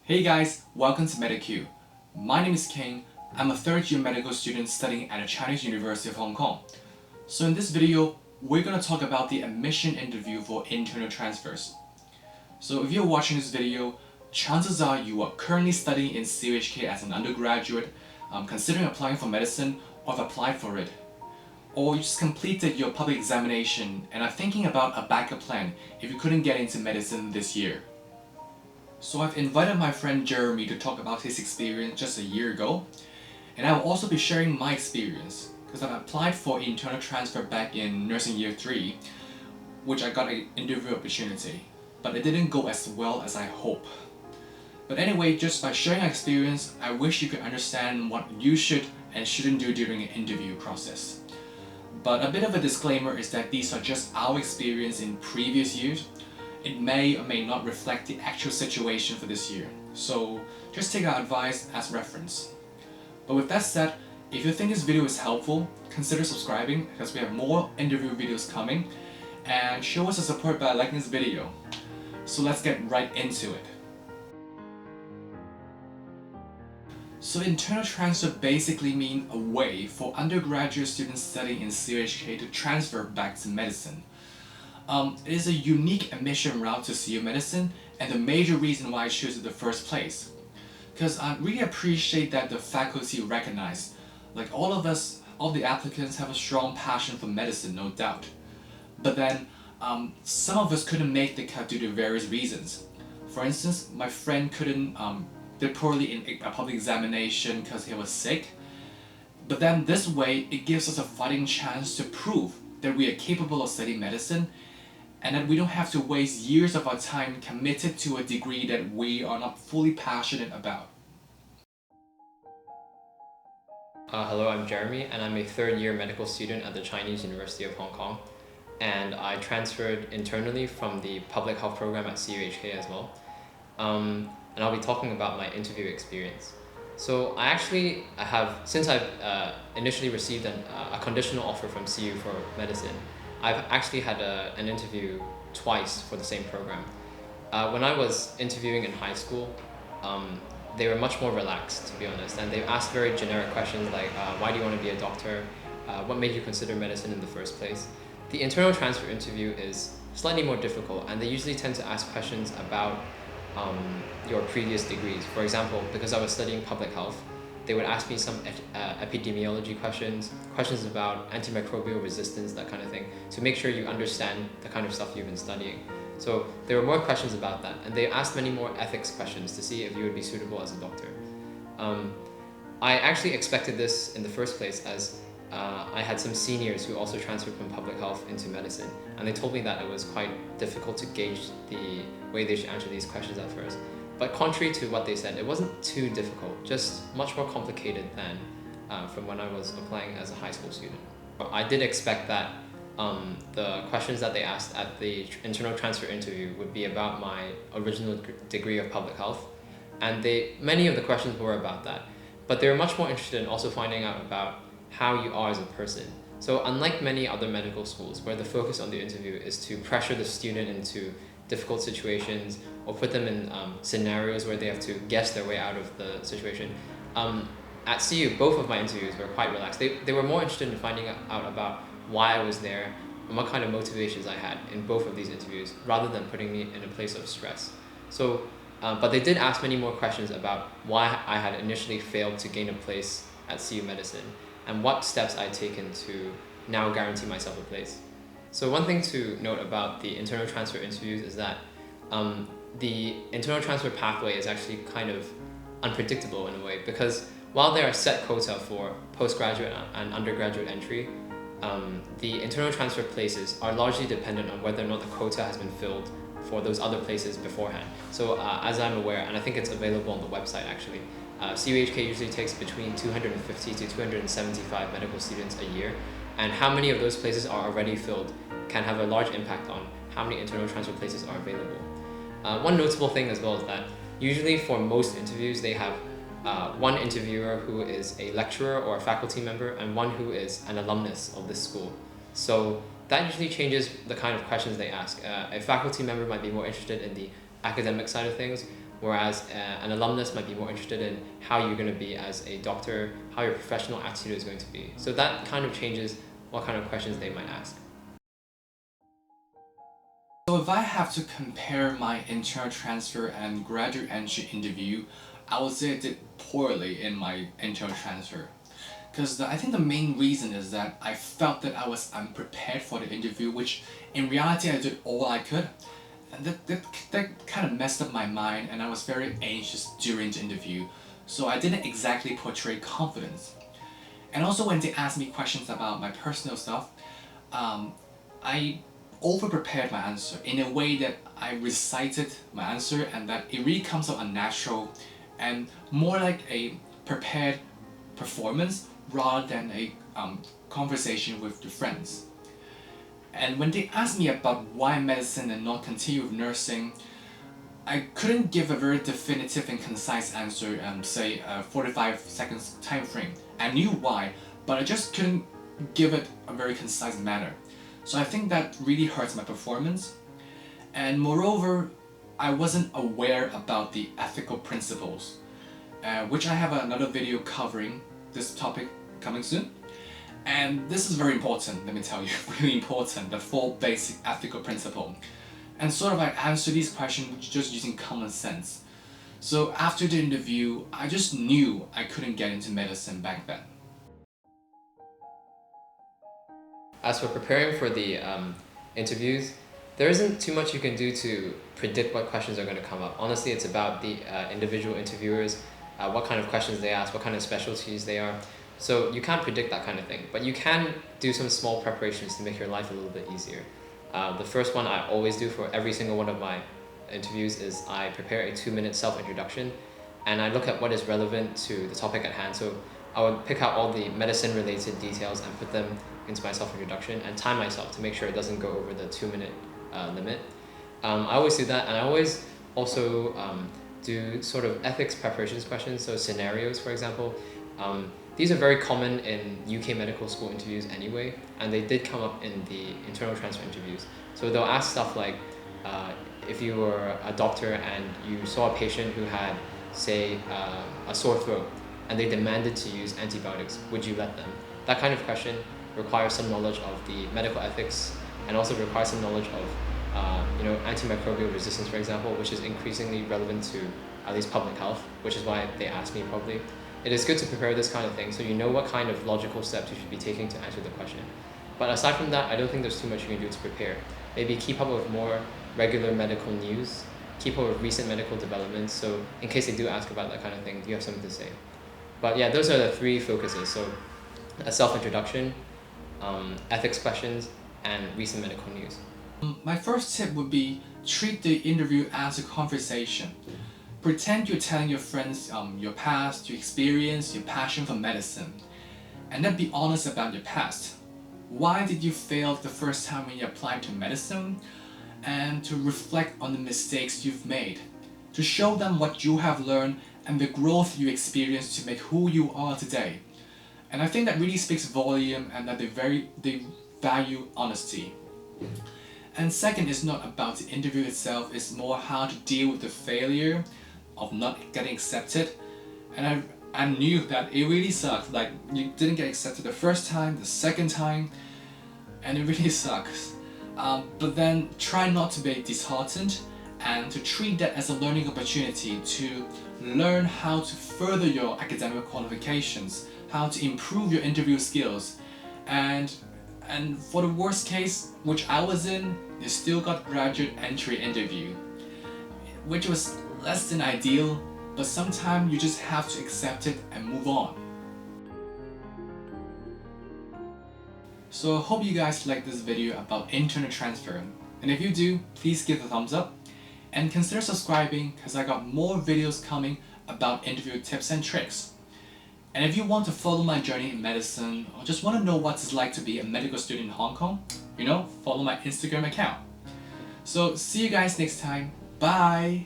Hey guys, welcome to MediCUHK. My name is King. I'm a third-year medical student studying at the Chinese University of Hong Kong. So in this video, we're going to talk about the admission interview for internal transfers. So if you're watching this video, chances are you are currently studying in CUHK as an undergraduate, considering applying for medicine, or have applied for it. Or you just completed your public examination and are thinking about a backup plan if you couldn't get into medicine this year. So I've invited my friend Jeremy to talk about his experience just a year ago, and I will also be sharing my experience because I've applied for internal transfer back in nursing year 3, which I got an interview opportunity, but it didn't go as well as I hope. But anyway, just by sharing my experience, I wish you could understand what you should and shouldn't do during an interview process. But a bit of a disclaimer is that these are just our experience in previous years. It may or may not reflect the actual situation for this year, so just take our advice as reference. But with that said, if you think this video is helpful, consider subscribing because we have more interview videos coming, and show us the support by liking this video. So let's get right into it. So internal transfer basically means a way for undergraduate students studying in CUHK to transfer back to medicine. It is a unique admission route to CU Medicine and the major reason why I chose it in the first place. Because I really appreciate that the faculty recognize, like all of us, all the applicants have a strong passion for medicine, no doubt. But then, some of us couldn't make the cut due to various reasons. For instance, my friend did poorly in a public examination because he was sick. But then this way, it gives us a fighting chance to prove that we are capable of studying medicine and that we don't have to waste years of our time committed to a degree that we are not fully passionate about. Hello, I'm Jeremy, and I'm a third-year medical student at the Chinese University of Hong Kong. And I transferred internally from the public health program at CUHK as well. And I'll be talking about my interview experience. So since I've initially received a conditional offer from CU for medicine, I've actually had an interview twice for the same program. When I was interviewing in high school, they were much more relaxed, to be honest, and they asked very generic questions like, why do you want to be a doctor? What made you consider medicine in the first place? The internal transfer interview is slightly more difficult, and they usually tend to ask questions about your previous degrees. For example, because I was studying public health, they would ask me some epidemiology questions about antimicrobial resistance, that kind of thing, to make sure you understand the kind of stuff you've been studying. So there were more questions about that, and they asked many more ethics questions to see if you would be suitable as a doctor. I actually expected this in the first place as I had some seniors who also transferred from public health into medicine, and they told me that it was quite difficult to gauge the way they should answer these questions at first. But contrary to what they said, it wasn't too difficult, just much more complicated than from when I was applying as a high school student. I did expect that the questions that they asked at the internal transfer interview would be about my original degree of public health, and many of the questions were about that. But they were much more interested in also finding out about how you are as a person. So unlike many other medical schools where the focus on the interview is to pressure the student into difficult situations or put them in scenarios where they have to guess their way out of the situation, at CU, both of my interviews were quite relaxed. They were more interested in finding out about why I was there and what kind of motivations I had in both of these interviews, rather than putting me in a place of stress. So, but they did ask many more questions about why I had initially failed to gain a place at CU Medicine and what steps I'd taken to now guarantee myself a place. So one thing to note about the internal transfer interviews is that the internal transfer pathway is actually kind of unpredictable in a way, because while there are set quota for postgraduate and undergraduate entry, the internal transfer places are largely dependent on whether or not the quota has been filled for those other places beforehand. So as I'm aware, and I think it's available on the website actually, CUHK usually takes between 250 to 275 medical students a year, and how many of those places are already filled can have a large impact on how many internal transfer places are available. One notable thing as well is that usually for most interviews they have one interviewer who is a lecturer or a faculty member and one who is an alumnus of this school. So that usually changes the kind of questions they ask. A faculty member might be more interested in the academic side of things, whereas an alumnus might be more interested in how you're going to be as a doctor, how your professional attitude is going to be. So that kind of changes what kind of questions they might ask. So if I have to compare my internal transfer and graduate entry interview, I would say I did poorly in my internal transfer. Because I think the main reason is that I felt that I was unprepared for the interview, which in reality I did all I could. And that kind of messed up my mind, and I was very anxious during the interview, so I didn't exactly portray confidence. And also when they asked me questions about my personal stuff, I over-prepared my answer in a way that I recited my answer and that it really comes out unnatural and more like a prepared performance rather than a conversation with the friends. And when they asked me about why medicine and not continue with nursing, I couldn't give a very definitive and concise answer, say a 45 seconds time frame. I knew why, but I just couldn't give it a very concise manner. So I think that really hurts my performance. And moreover, I wasn't aware about the ethical principles, which I have another video covering this topic coming soon. And this is very important, let me tell you, really important, the 4 basic ethical principles. And sort of I answer these questions just using common sense. So after the interview, I just knew I couldn't get into medicine back then. As for preparing for the interviews, there isn't too much you can do to predict what questions are going to come up. Honestly, it's about the individual interviewers, what kind of questions they ask, what kind of specialties they are. So you can't predict that kind of thing, but you can do some small preparations to make your life a little bit easier. The first one I always do for every single one of my interviews is I prepare a 2-minute self-introduction, and I look at what is relevant to the topic at hand. So I would pick out all the medicine-related details and put them into my self-introduction and time myself to make sure it doesn't go over the 2-minute limit. I always do that, and I always also do sort of ethics preparations questions, so scenarios, for example. These are very common in UK medical school interviews anyway, and they did come up in the internal transfer interviews. So they'll ask stuff like, if you were a doctor and you saw a patient who had, say, a sore throat, and they demanded to use antibiotics, would you let them? That kind of question requires some knowledge of the medical ethics and also requires some knowledge of antimicrobial resistance, for example, which is increasingly relevant to at least public health, which is why they asked me probably. It is good to prepare this kind of thing so you know what kind of logical steps you should be taking to answer the question. But aside from that, I don't think there's too much you can do to prepare. Maybe keep up with more regular medical news, keep up with recent medical developments, so in case they do ask about that kind of thing, you have something to say. But yeah, those are the 3 focuses. So a self-introduction, ethics questions, and recent medical news. My first tip would be treat the interview as a conversation. Pretend you're telling your friends your past, your experience, your passion for medicine, and then be honest about your past. Why did you fail the first time when you applied to medicine? And to reflect on the mistakes you've made, to show them what you have learned and the growth you experienced to make who you are today. And I think that really speaks volume, and that they value honesty. And second is not about the interview itself, it's more how to deal with the failure of not getting accepted. And I knew that it really sucked. Like, you didn't get accepted the first time, the second time, and it really sucks. But then try not to be disheartened and to treat that as a learning opportunity to learn how to further your academic qualifications, how to improve your interview skills, and for the worst case, which I was in, you still got graduate entry interview, which was less than ideal, but sometimes you just have to accept it and move on. So I hope you guys like this video about internal transfer, and if you do, please give a thumbs up and consider subscribing, because I got more videos coming about interview tips and tricks. And if you want to follow my journey in medicine, or just want to know what it's like to be a medical student in Hong Kong, follow my Instagram account. So see you guys next time. Bye!